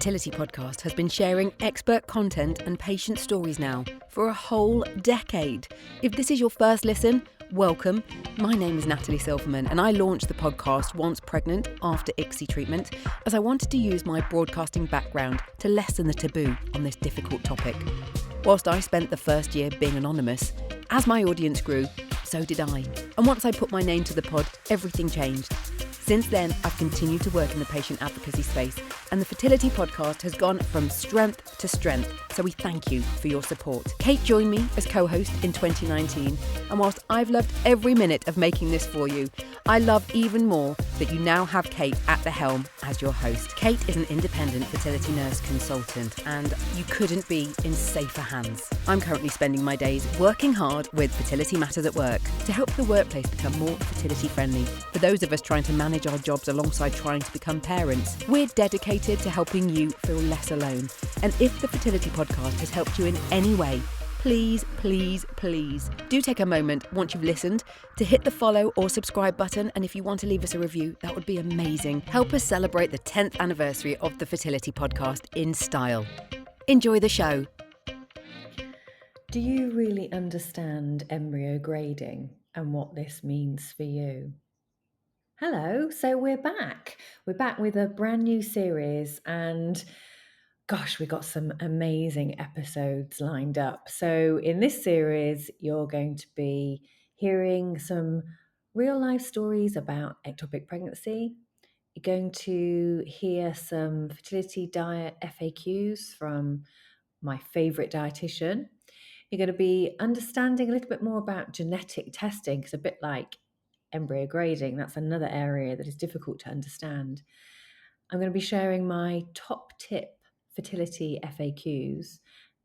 Fertility Podcast has been sharing expert content and patient stories now for a whole decade. If this is your first listen, welcome. My name is Natalie Silverman and I launched the podcast once pregnant after ICSI treatment as I wanted to use my broadcasting background to lessen the taboo on this difficult topic. Whilst I spent the first year being anonymous, as my audience grew, so did I. And once I put my name to the pod, everything changed. Since then, I've continued to work in the patient advocacy space, and the Fertility Podcast has gone from strength to strength, so we thank you for your support. Kate joined me as co-host in 2019, and whilst I've loved every minute of making this for you, I love even more that you now have Kate at the helm as your host. Kate is an independent fertility nurse consultant, and you couldn't be in safer hands. I'm currently spending my days working hard with Fertility Matters at Work to help the workplace become more fertility friendly. For those of us trying to manage our jobs alongside trying to become parents, we're dedicated to helping you feel less alone. And if the Fertility Podcast has helped you in any way, please do take a moment once you've listened to hit the follow or subscribe button, and if you want to leave us a review, that would be amazing. Help us celebrate the 10th anniversary of the Fertility Podcast in style. Enjoy the show. Do you really understand embryo grading and what this means for you? Hello, so we're back. We're back with a brand new series, and gosh, we got some amazing episodes lined up. So in this series, you're going to be hearing some real life stories about ectopic pregnancy. You're going to hear some fertility diet FAQs from my favorite dietitian. You're going to be understanding a little bit more about genetic testing, because a bit like embryo grading, that's another area that is difficult to understand. I'm going to be sharing my top tip fertility FAQs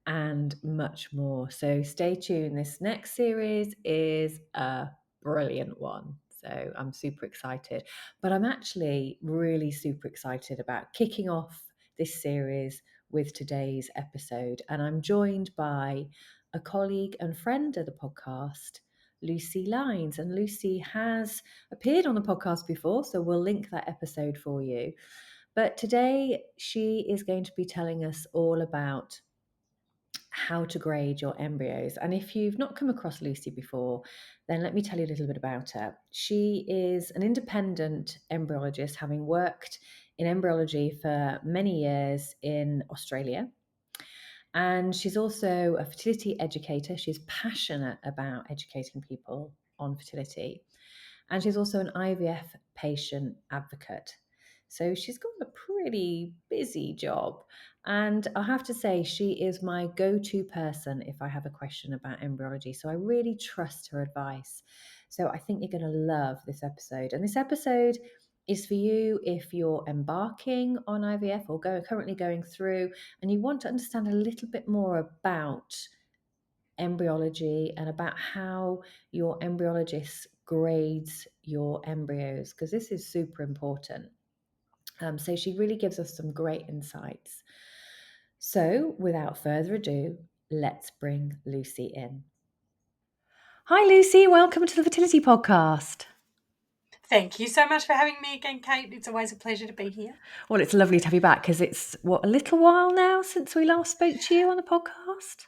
and much more. So stay tuned. This next series is a brilliant one. So I'm super excited. But I'm actually really super excited about kicking off this series with today's episode. And I'm joined by a colleague and friend of the podcast, Lucy Lines. And Lucy has appeared on the podcast before, so we'll link that episode for you. But today she is going to be telling us all about how to grade your embryos. And if you've not come across Lucy before, then let me tell you a little bit about her. She is an independent embryologist, having worked in embryology for many years in Australia. And she's also a fertility educator. She's passionate about educating people on fertility. And she's also an IVF patient advocate. So she's got a pretty busy job. And I have to say, she is my go-to person if I have a question about embryology. So I really trust her advice. So I think you're going to love this episode. And this episode is for you if you're embarking on IVF or currently going through and you want to understand a little bit more about embryology and about how your embryologist grades your embryos, because this is super important. So she really gives us some great insights. So without further ado, let's bring Lucy in. Hi, Lucy. Welcome to the Fertility Podcast. Thank you so much for having me again, Kate. It's always a pleasure to be here. Well, it's lovely to have you back because it's, a little while now since we last spoke to you on the podcast?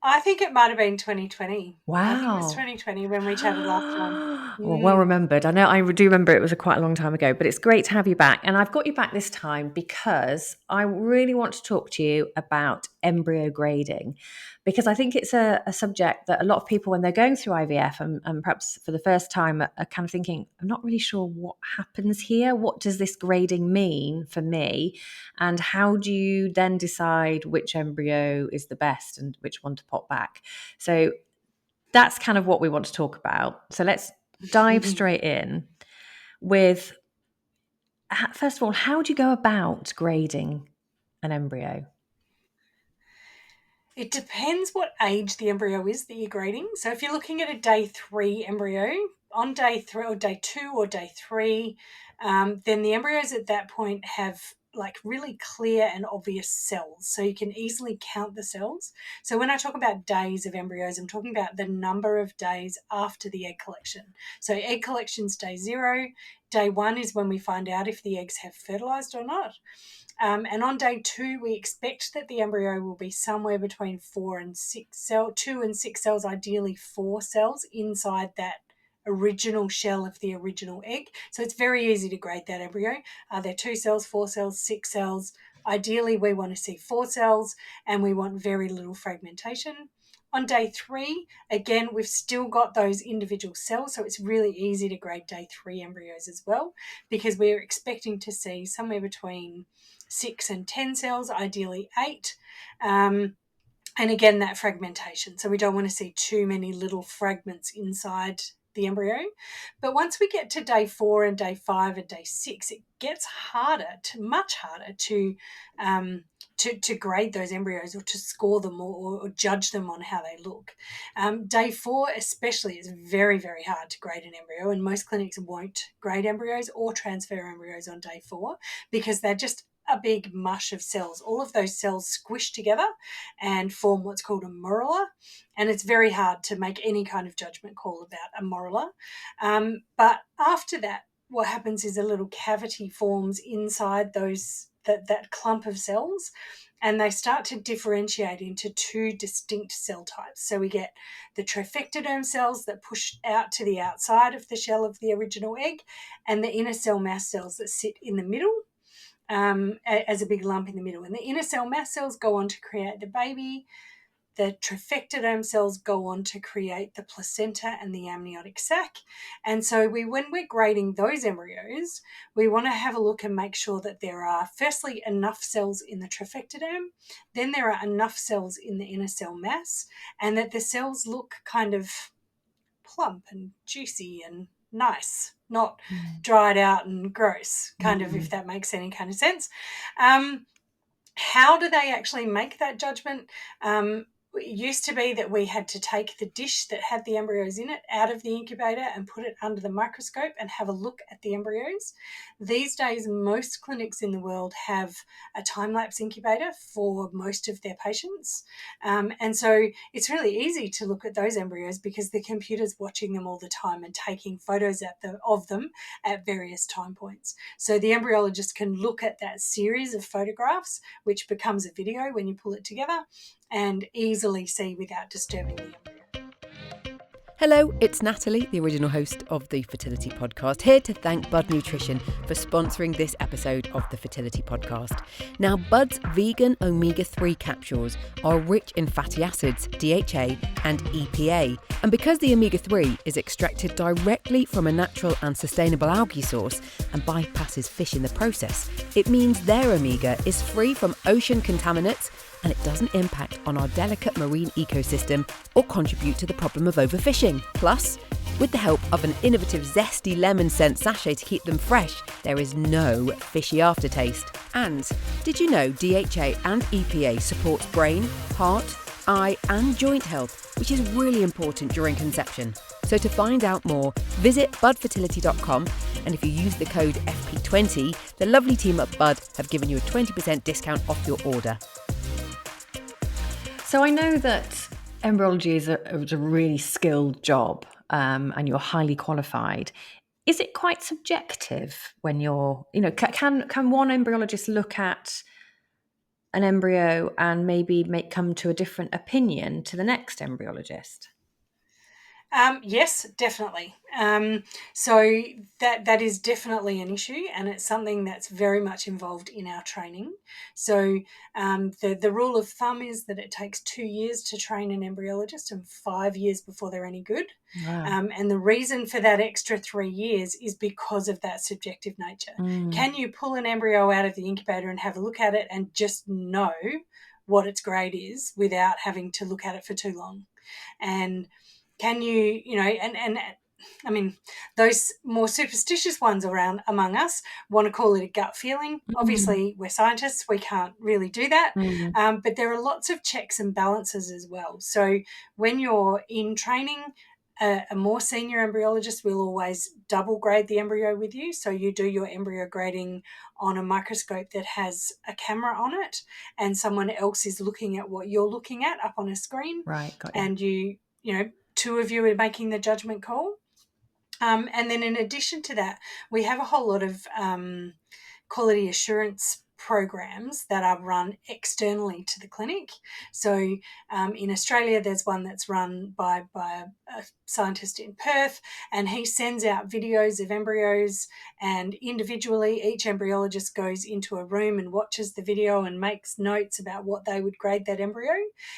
I think it might have been 2020. Wow. I think it was 2020 when we chatted last time. Well remembered. I know I do remember it was quite a long time ago, but it's great to have you back. And I've got you back this time because I really want to talk to you about embryo grading, because I think it's a subject that a lot of people, when they're going through IVF and perhaps for the first time, are kind of thinking, I'm not really sure what happens here. What does this grading mean for me? And how do you then decide which embryo is the best and which one to pop back? So that's kind of what we want to talk about. So let's dive straight in with, first of all, how do you go about grading an embryo? It depends what age the embryo is that you're grading. So if you're looking at a day 3 embryo, on day 3 or day 2 or day 3, then the embryos at that point have like really clear and obvious cells. So you can easily count the cells. So when I talk about days of embryos, I'm talking about the number of days after the egg collection. So egg collection's day 0. Day 1 is when we find out if the eggs have fertilized or not. And on day 2, we expect that the embryo will be somewhere between 2 and 6 cells, ideally 4 cells inside that original shell of the original egg. So it's very easy to grade that embryo. Are there 2 cells, 4 cells, 6 cells? Ideally, we want to see 4 cells, and we want very little fragmentation. On day 3, again, we've still got those individual cells, so it's really easy to grade day 3 embryos as well, because we're expecting to see somewhere between 6 and 10 cells, ideally 8. And again, that fragmentation. So we don't want to see too many little fragments inside the embryo. But once we get to day 4 and day 5 and day 6, it gets much harder to grade those embryos or to score them or judge them on how they look. Day 4 especially is very, very hard to grade an embryo, and most clinics won't grade embryos or transfer embryos on day 4 because they're just a big mush of cells. All of those cells squish together and form what's called a morula, and it's very hard to make any kind of judgment call about a morula. But after that, what happens is a little cavity forms inside that clump of cells, and they start to differentiate into 2 distinct cell types. So we get the trophectoderm cells that push out to the outside of the shell of the original egg, and the inner cell mass cells that sit in the middle, as a big lump in the middle. And the inner cell mass cells go on to create the baby. The trophectoderm cells go on to create the placenta and the amniotic sac. And so when we're grading those embryos, we want to have a look and make sure that there are, firstly, enough cells in the trophectoderm, then there are enough cells in the inner cell mass, and that the cells look kind of plump and juicy and nice, not dried out and gross, kind of, if that makes any kind of sense. How do they actually make that judgment? It used to be that we had to take the dish that had the embryos in it out of the incubator and put it under the microscope and have a look at the embryos. These days, most clinics in the world have a time-lapse incubator for most of their patients. And so it's really easy to look at those embryos because the computer's watching them all the time and taking photos of them at various time points. So the embryologist can look at that series of photographs, which becomes a video when you pull it together, and easily see without disturbing the embryo. Hello, it's Natalie, the original host of the Fertility Podcast, here to thank Bud Nutrition for sponsoring this episode of the Fertility Podcast. Now, Bud's vegan omega-3 capsules are rich in fatty acids, DHA and EPA. And because the omega-3 is extracted directly from a natural and sustainable algae source and bypasses fish in the process, it means their omega is free from ocean contaminants, and it doesn't impact on our delicate marine ecosystem or contribute to the problem of overfishing. Plus, with the help of an innovative zesty lemon scent sachet to keep them fresh, there is no fishy aftertaste. And did you know DHA and EPA supports brain, heart, eye and joint health, which is really important during conception? So to find out more, visit budfertility.com, and if you use the code FP20, the lovely team at Bud have given you a 20% discount off your order. So I know that embryology is a really skilled job, and you're highly qualified. Is it quite subjective when you're, can one embryologist look at an embryo and maybe come to a different opinion to the next embryologist? Yes, definitely. So that is definitely an issue, and it's something that's very much involved in our training. So the rule of thumb is that it takes 2 years to train an embryologist and 5 years before they're any good. Wow. And the reason for that extra 3 years is because of that subjective nature. Can you pull an embryo out of the incubator and have a look at it and just know what its grade is without having to look at it for too long? And can you, and I mean, those more superstitious ones among us want to call it a gut feeling. Obviously, we're scientists. We can't really do that. But there are lots of checks and balances as well. So when you're in training, a more senior embryologist will always double grade the embryo with you. So you do your embryo grading on a microscope that has a camera on it, and someone else is looking at what you're looking at up on a screen. Right, got you. And you two of you are making the judgment call. And then in addition to that, we have a whole lot of quality assurance programs that are run externally to the clinic. So in Australia, there's one that's run by a scientist in Perth, and he sends out videos of embryos, and individually each embryologist goes into a room and watches the video and makes notes about what they would grade that embryo.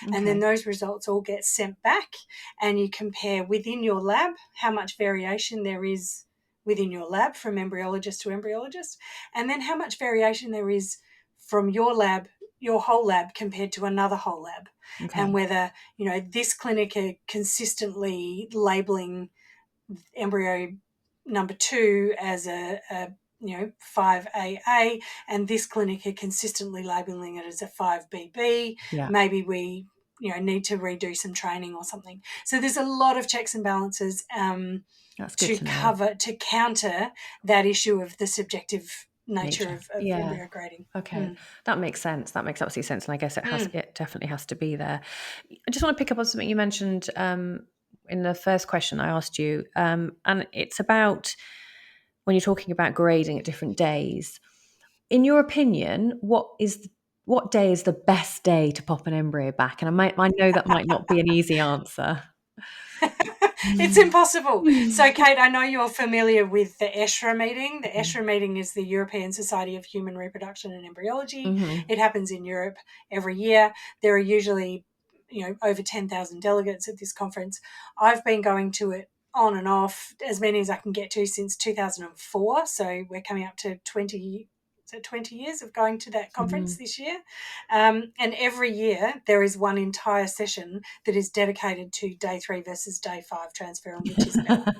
Okay. And then those results all get sent back, and you compare within your lab how much variation there is within your lab from embryologist to embryologist, and then how much variation there is from your lab, your whole lab, compared to another whole lab. Okay. And whether, this clinic are consistently labeling embryo number 2 as a 5AA, and this clinic are consistently labeling it as a 5BB. Yeah. Maybe we need to redo some training or something. So there's a lot of checks and balances That's good to counter that issue of the subjective nature of Yeah. embryo grading. Okay. That makes sense. That makes absolute sense. And I guess it definitely has to be there. I just want to pick up on something you mentioned in the first question I asked you. And it's about when you're talking about grading at different days. In your opinion, what day is the best day to pop an embryo back? And I know that might not be an easy answer. It's impossible. So, Kate, I know you're familiar with the ESHRE meeting. The ESHRE meeting is the European Society of Human Reproduction and Embryology. It happens in Europe every year. There are usually, over 10,000 delegates at this conference. I've been going to it on and off, as many as I can get to, since 2004. So we're coming up to 20 years of going to that conference this year. And every year there is one entire session that is dedicated to day 3 versus day 5 transfer, and which is better.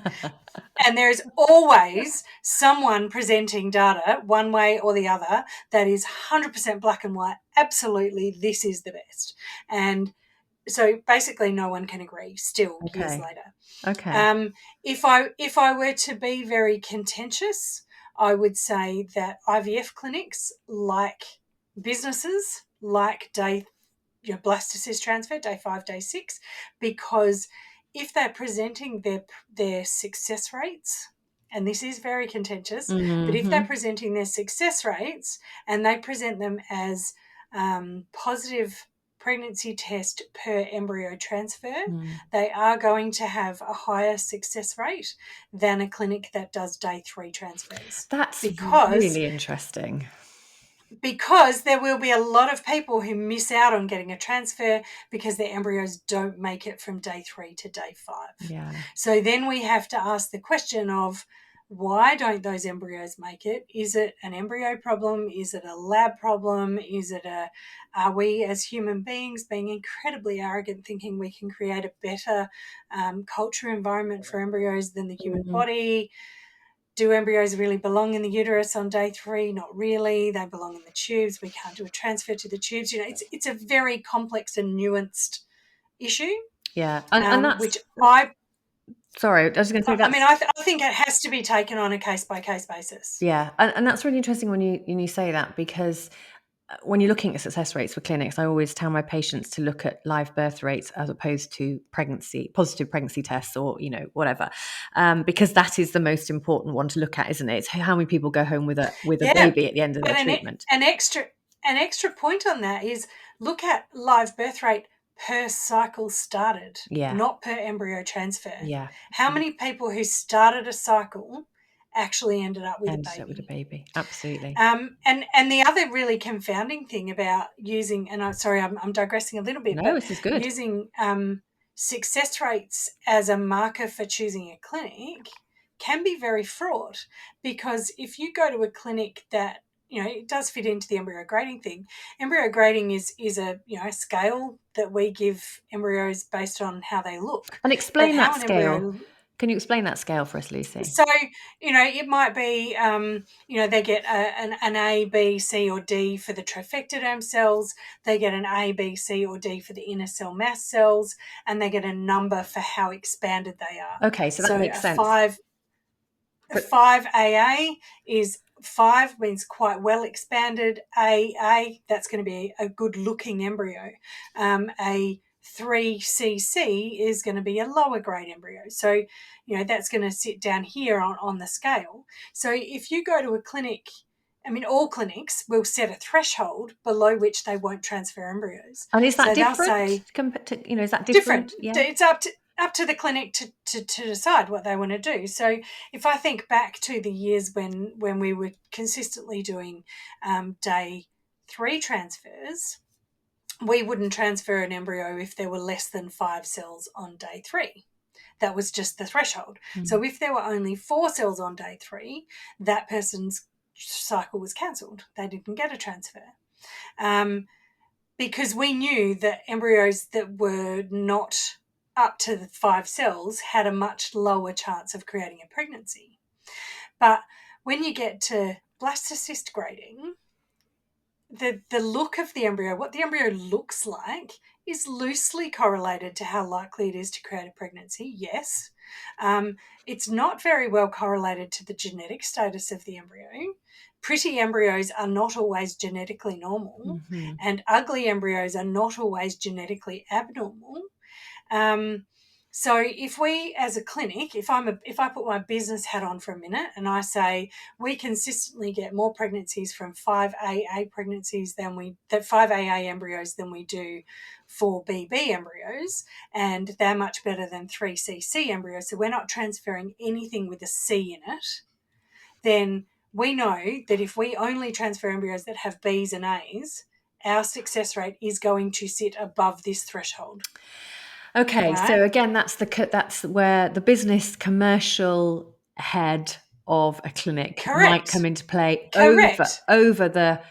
And there is always someone presenting data one way or the other that is 100% black and white. Absolutely, this is the best. And so basically no one can agree still years later. Okay. If I were to be very contentious, I would say that IVF clinics, like businesses, like blastocyst transfer, day 5, day 6, because if they're presenting their success rates, and this is very contentious, but if they're presenting their success rates and they present them as positive pregnancy test per embryo transfer, they are going to have a higher success rate than a clinic that does day 3 transfers. That's really interesting. Because there will be a lot of people who miss out on getting a transfer because their embryos don't make it from day 3 to day 5. Yeah. So then we have to ask the question of, why don't those embryos make it? Is it an embryo problem? Is it a lab problem? Are we as human beings being incredibly arrogant, thinking we can create a better culture environment for embryos than the human body? Do embryos really belong in the uterus on day 3? Not really. They belong in the tubes. We can't do a transfer to the tubes. It's a very complex and nuanced issue. Yeah, and that's which Sorry, I was going to say that. I think it has to be taken on a case-by-case basis. Yeah, and that's really interesting when you say that, because when you're looking at success rates for clinics, I always tell my patients to look at live birth rates as opposed to positive pregnancy tests, or whatever, because that is the most important one to look at, isn't it? It's how many people go home with a baby at the end of their treatment. An extra point on that is, look at live birth rate per cycle started, not per embryo transfer. Yeah. How many people who started a cycle actually ended up with a baby? Absolutely. And the other really confounding thing about using, and I'm digressing a little bit, no, this is good. Using success rates as a marker for choosing a clinic can be very fraught, because if you go to a clinic that, it does fit into the embryo grading thing. Embryo grading is a scale that we give embryos based on how they look. And explain that scale. Can you explain that scale for us, Lucy? So, it might be, they get an A, B, C, or D for the trophectoderm cells. They get an A, B, C, or D for the inner cell mass cells, and they get a number for how expanded they are. Okay, so that makes sense. 5 AA is 5 means quite well expanded. AA, that's going to be a good looking embryo. A 3cc is going to be a lower grade embryo. So, that's going to sit down here on the scale. So if you go to a clinic all clinics will set a threshold below which they won't transfer embryos. And is that So different? They'll say, is that different? Yeah. It's up to the clinic to decide what they want to do. So if I think back to the years when we were consistently doing day 3 transfers, we wouldn't transfer an embryo if there were less than 5 cells on day 3. That was just the threshold. So if there were only 4 cells on day 3, that person's cycle was cancelled. They didn't get a transfer. Because we knew that embryos that were not up to the 5 cells had a much lower chance of creating a pregnancy. But when you get to blastocyst grading, the look of the embryo, what the embryo looks like, is loosely correlated to how likely it is to create a pregnancy, yes. It's not very well correlated to the genetic status of the embryo. Pretty embryos are not always genetically normal, and ugly embryos are not always genetically abnormal. So if we, as a clinic, if I put my business hat on for a minute and I say we consistently get more pregnancies from 5AA pregnancies 5AA embryos than we do 4BB embryos, and they're much better than 3CC embryos, so we're not transferring anything with a C in it, then we know that if we only transfer embryos that have Bs and As, our success rate is going to sit above this threshold. Okay, right? So again, that's where the business commercial head of a clinic might come into play. Over the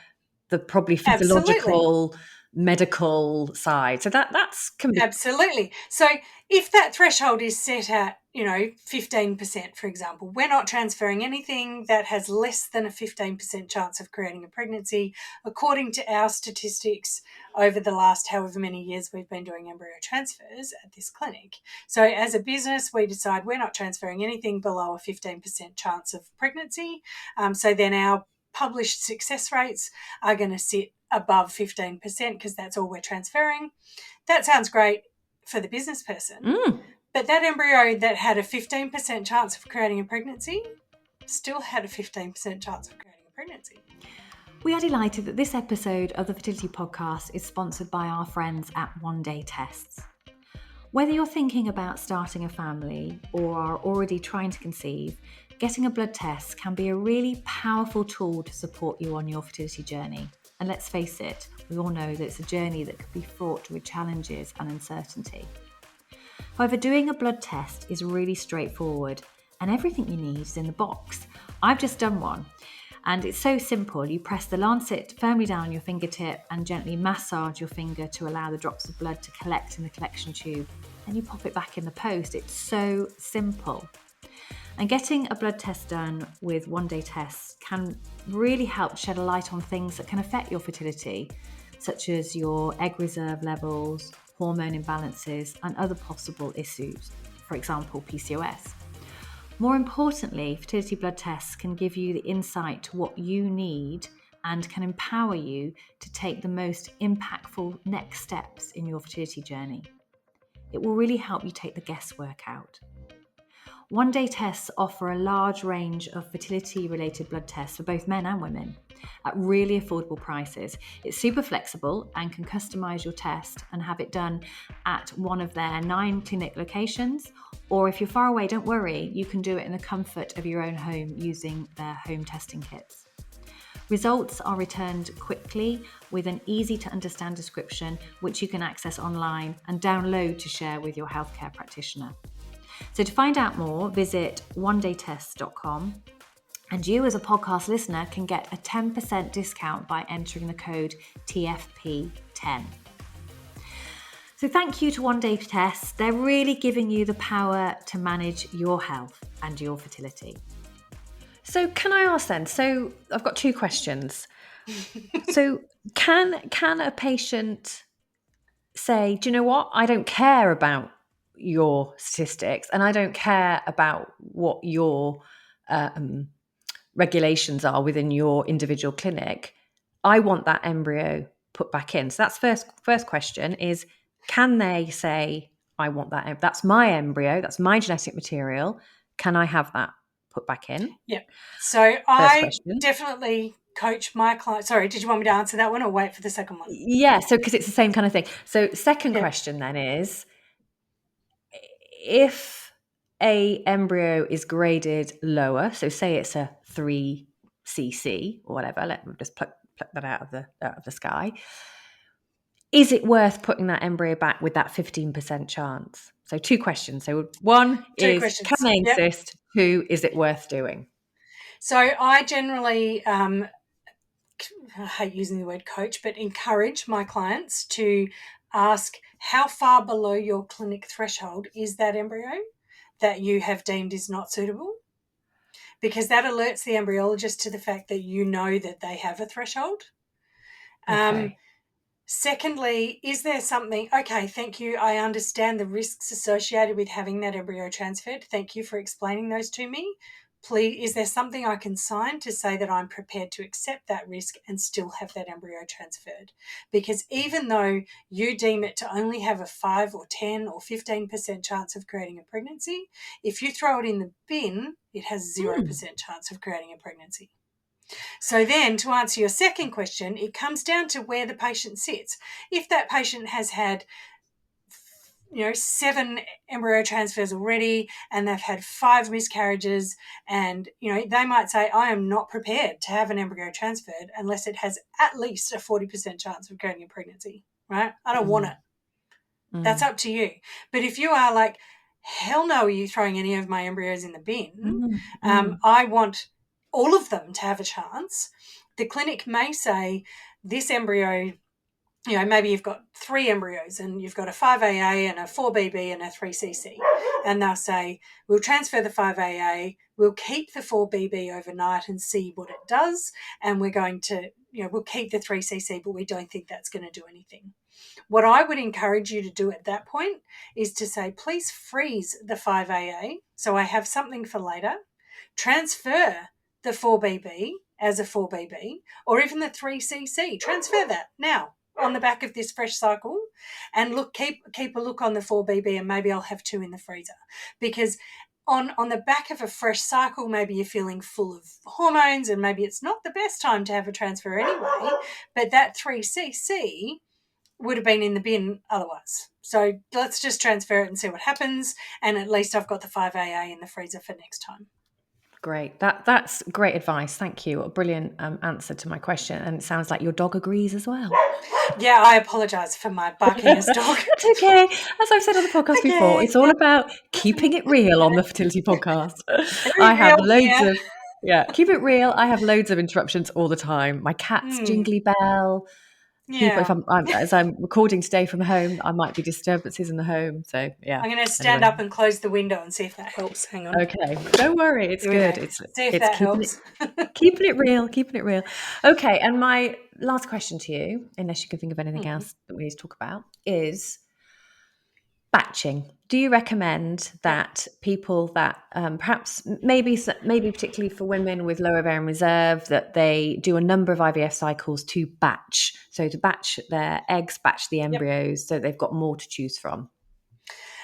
probably physiological medical side. So that's absolutely. So if that threshold is set at 15%, for example, we're not transferring anything that has less than a 15% chance of creating a pregnancy, according to our statistics over the last however many years we've been doing embryo transfers at this clinic. So as a business, we decide we're not transferring anything below a 15% chance of pregnancy. So then our published success rates are going to sit above 15% because that's all we're transferring. That sounds great for the business person. But that embryo that had a 15% chance of creating a pregnancy still had a 15% chance of creating a pregnancy. We are delighted that this episode of the Fertility Podcast is sponsored by our friends at One Day Tests. Whether you're thinking about starting a family or are already trying to conceive, getting a blood test can be a really powerful tool to support you on your fertility journey. And let's face it, we all know that it's a journey that could be fraught with challenges and uncertainty. However, doing a blood test is really straightforward and everything you need is in the box. I've just done one and it's so simple. You press the lancet firmly down on your fingertip and gently massage your finger to allow the drops of blood to collect in the collection tube. Then you pop it back in the post. It's so simple. And getting a blood test done with One Day Tests can really help shed a light on things that can affect your fertility, such as your egg reserve levels, hormone imbalances, and other possible issues, for example, PCOS. More importantly, fertility blood tests can give you the insight to what you need and can empower you to take the most impactful next steps in your fertility journey. It will really help you take the guesswork out. One Day Tests offer a large range of fertility-related blood tests for both men and women at really affordable prices. It's super flexible and can customise your test and have it done at one of their 9 clinic locations. Or if you're far away, don't worry, you can do it in the comfort of your own home using their home testing kits. Results are returned quickly with an easy to understand description, which you can access online and download to share with your healthcare practitioner. So to find out more, visit onedaytests.com, and you as a podcast listener can get a 10% discount by entering the code TFP10. So thank you to One Day Tests. They're really giving you the power to manage your health and your fertility. So can I ask then, so I've got 2 questions. So can a patient say, do you know what, I don't care about your statistics and I don't care about what your regulations are within your individual clinic, I want that embryo put back in? So that's first question is, can they say, I want that, that's my embryo, that's my genetic material, can I have that put back in? Yeah. So I definitely coach my client. Sorry, did you want me to answer that one or wait for the second one? Yeah, so because it's the same kind of thing. So second question then is, if a embryo is graded lower, so say it's a 3cc or whatever, let me just pluck that out of the sky, is it worth putting that embryo back with that 15% chance? So two questions. So one Two is, can questions. they Yep. insist? Two, is it worth doing? So I generally, I hate using the word coach, but encourage my clients to ask how far below your clinic threshold is that embryo that you have deemed is not suitable, because that alerts the embryologist to the fact that you know that they have a threshold. Okay. Secondly, is there something, okay, thank you, I understand the risks associated with having that embryo transferred. Thank you for explaining those to me. Please, is there something I can sign to say that I'm prepared to accept that risk and still have that embryo transferred? Because even though you deem it to only have a 5 or 10 or 15% chance of creating a pregnancy, if you throw it in the bin, it has 0% chance of creating a pregnancy. So then, to answer your second question, it comes down to where the patient sits. If that patient has had 7 embryo transfers already and they've had 5 miscarriages, and they might say, I am not prepared to have an embryo transferred unless it has at least a 40% chance of creating a pregnancy, right? I don't want it. That's up to you. But if you are like, hell no, are you throwing any of my embryos in the bin? I want all of them to have a chance. The clinic may say, this embryo, maybe you've got 3 embryos and you've got a 5AA and a 4BB and a 3CC. And they'll say, we'll transfer the 5AA, we'll keep the 4BB overnight and see what it does. And we're going to, we'll keep the 3CC, but we don't think that's going to do anything. What I would encourage you to do at that point is to say, please freeze the 5AA so I have something for later. Transfer the 4BB as a 4BB, or even the 3CC. Transfer that now on the back of this fresh cycle, and keep a look on the 4BB, and maybe I'll have 2 in the freezer. Because on the back of a fresh cycle, maybe you're feeling full of hormones and maybe it's not the best time to have a transfer anyway, but that 3CC would have been in the bin otherwise. So let's just transfer it and see what happens, and at least I've got the 5AA in the freezer for next time. Great. That's great advice. Thank you. A brilliant answer to my question. And it sounds like your dog agrees as well. Yeah, I apologise for my barking as dog. That's okay. As I've said on the podcast before, it's all about keeping it real on the Fertility Podcast. I have loads of keep it real. I have loads of interruptions all the time. My cat's jingly bell. People, if as I'm recording today from home, I might be disturbances in the home. So yeah, I'm going to stand up and close the window and see if that helps. Hang on. Okay, don't worry, it's good. See if that helps. Keeping it real, keeping it real. Okay, and my last question to you, unless you can think of anything else that we need to talk about, is batching. Do you recommend that people that perhaps maybe particularly for women with low ovarian reserve, that they do a number of IVF cycles to batch, so to batch their eggs, batch the embryos, so they've got more to choose from?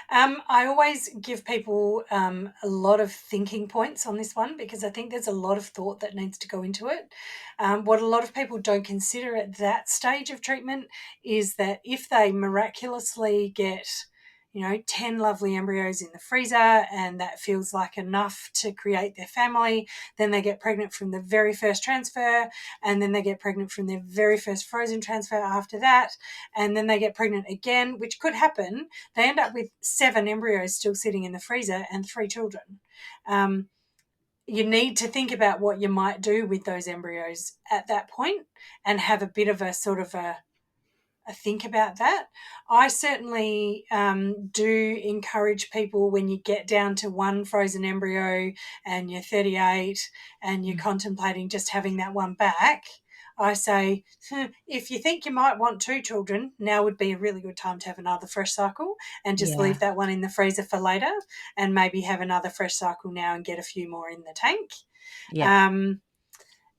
I always give people a lot of thinking points on this one, because I think there's a lot of thought that needs to go into it. What a lot of people don't consider at that stage of treatment is that if they miraculously get 10 lovely embryos in the freezer and that feels like enough to create their family, then they get pregnant from the very first transfer, and then they get pregnant from their very first frozen transfer after that, and then they get pregnant again, which could happen. They end up with 7 embryos still sitting in the freezer and 3 children. You need to think about what you might do with those embryos at that point and have a bit of a sort of a think about that. I certainly do encourage people, when you get down to 1 frozen embryo and you're 38 and you're contemplating just having that one back, I say, if you think you might want 2 children, now would be a really good time to have another fresh cycle, and just leave that one in the freezer for later, and maybe have another fresh cycle now and get a few more in the tank.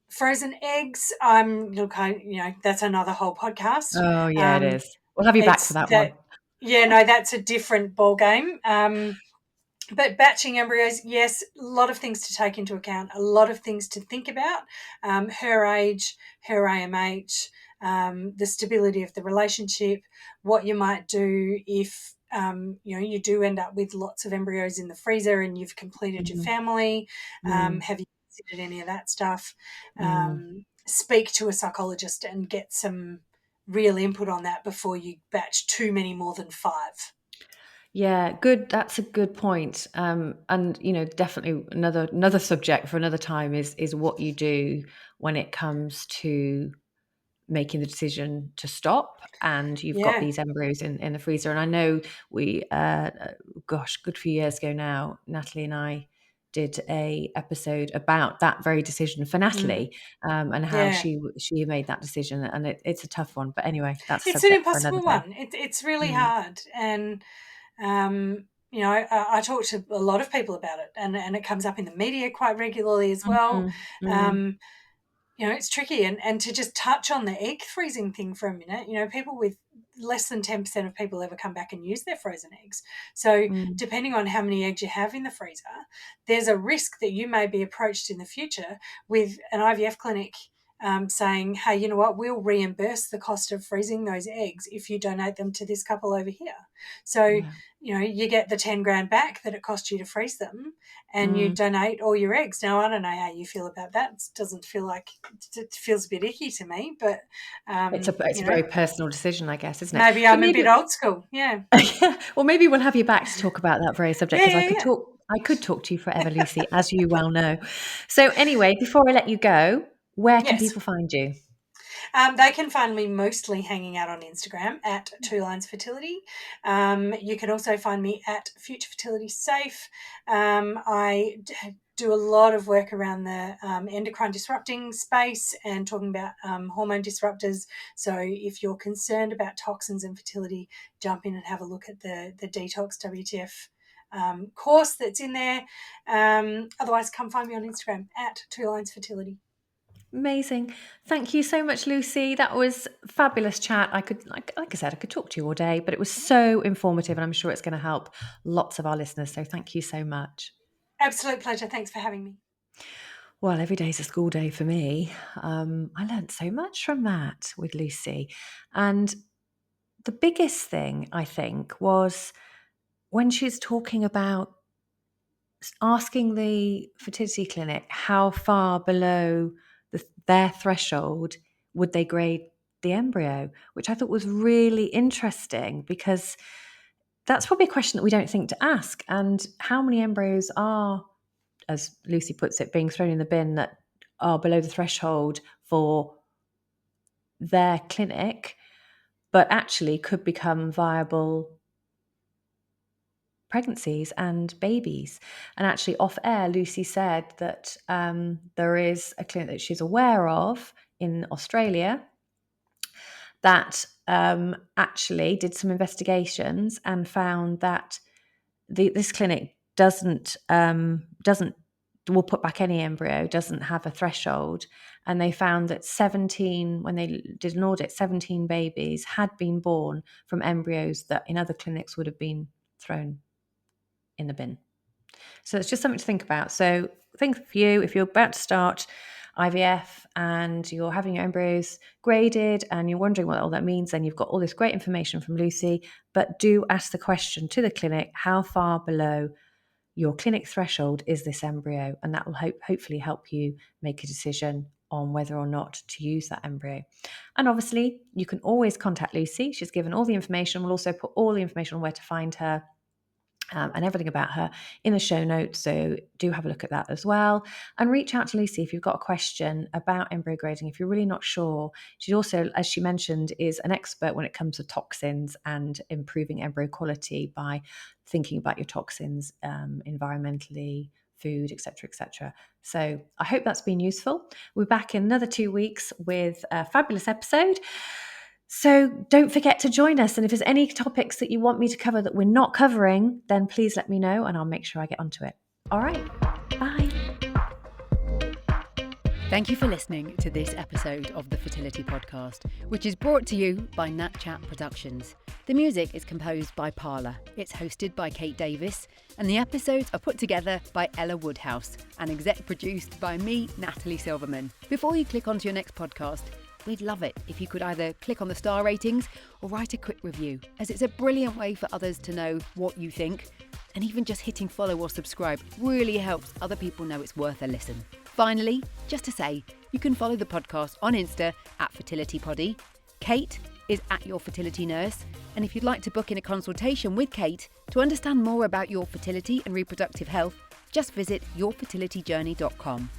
Frozen eggs, that's another whole podcast. Oh, yeah, it is. We'll have you back for that one. Yeah, no, that's a different ball game. But batching embryos, yes, a lot of things to take into account, a lot of things to think about. Her age, her AMH, the stability of the relationship, what you might do if you do end up with lots of embryos in the freezer and you've completed your Mm, family. mm, Have you considered any of that stuff? mm. Speak to a psychologist and get some real input on that before you batch too many more than 5. Yeah, good. That's a good point. And definitely another subject for another time is what you do when it comes to making the decision to stop and you've got Yeah. these embryos in the freezer. And I know we, good few years ago now, Natalie and I did a episode about that very decision for Mm. Natalie, and how Yeah. she made that decision. And it's a tough one. But anyway, that's a It's an subject for another impossible day. one. It's really Mm, hard. And, I talk to a lot of people about it, and it comes up in the media quite regularly as well. mm, mm, Um, it's tricky. And to just touch on the egg freezing thing for a minute, people with less than 10% of people ever come back and use their frozen eggs. So mm. depending on how many eggs you have in the freezer, there's a risk that you may be approached in the future with an IVF clinic saying, hey, you know what, we'll reimburse the cost of freezing those eggs if you donate them to this couple over here. So, Wow. you get the 10 grand back that it cost you to freeze them and you Mm. donate all your eggs. Now, I don't know how you feel about that. It doesn't feel like, it feels a bit icky to me, but, It's a very personal decision, I guess, isn't it? maybe But I'm a maybe, bit old school. Yeah. well, maybe we'll have you back to talk about that very subject Yeah, because yeah, yeah. I could talk to you forever, Lucy, as you well know. So anyway, before I let you go, where can Yes. people find you? They can find me mostly hanging out on Instagram at 2 Lines Fertility. You can also find me at Future Fertility Safe. I do a lot of work around the endocrine disrupting space and talking about hormone disruptors. So if you're concerned about toxins and fertility, jump in and have a look at the Detox WTF course that's in there. Otherwise, come find me on Instagram at 2 Lines Fertility. Amazing. Thank you so much, Lucy. That was fabulous chat. I could, like I said, I could talk to you all day, but it was so informative and I'm sure it's going to help lots of our listeners. So thank you so much. Absolute pleasure. Thanks for having me. Well, every day's a school day for me. I learned so much from that with Lucy. And the biggest thing, I think, was when she's talking about asking the fertility clinic how far below their threshold would they grade the embryo, which I thought was really interesting because that's probably a question that we don't think to ask. And how many embryos are, as Lucy puts it, being thrown in the bin that are below the threshold for their clinic, but actually could become viable pregnancies and babies. And actually, off air, Lucy said that there is a clinic that she's aware of in Australia that actually did some investigations and found that this clinic doesn't will put back any embryo, doesn't have a threshold. And they found that 17, when they did an audit, 17 babies had been born from embryos that in other clinics would have been thrown in the bin. So it's just something to think about. So think for you, if you're about to start IVF and you're having your embryos graded and you're wondering what all that means, then you've got all this great information from Lucy, but do ask the question to the clinic, how far below your clinic threshold is this embryo? And that will hopefully help you make a decision on whether or not to use that embryo. And obviously, you can always contact Lucy. She's given all the information. We'll also put all the information on where to find her and everything about her in the show notes. So do have a look at that as well. And reach out to Lucy if you've got a question about embryo grading. If you're really not sure, she also, as she mentioned, is an expert when it comes to toxins and improving embryo quality by thinking about your toxins environmentally, food, etc., etc. So I hope that's been useful. We're back in another 2 weeks with a fabulous episode. So don't forget to join us. And if there's any topics that you want me to cover that we're not covering, then please let me know and I'll make sure I get onto it. All right. Bye. Thank you for listening to this episode of the Fertility Podcast, which is brought to you by Nat Chat Productions. The music is composed by Parla. It's hosted by Kate Davis, and the episodes are put together by Ella Woodhouse and exec produced by me, Natalie Silverman. Before you click onto your next podcast, we'd love it if you could either click on the star ratings or write a quick review, as it's a brilliant way for others to know what you think, and even just hitting follow or subscribe really helps other people know it's worth a listen. Finally, just to say, you can follow the podcast on Insta at Fertility Poddy. Kate is at Your Fertility Nurse, and if you'd like to book in a consultation with Kate to understand more about your fertility and reproductive health, just visit yourfertilityjourney.com.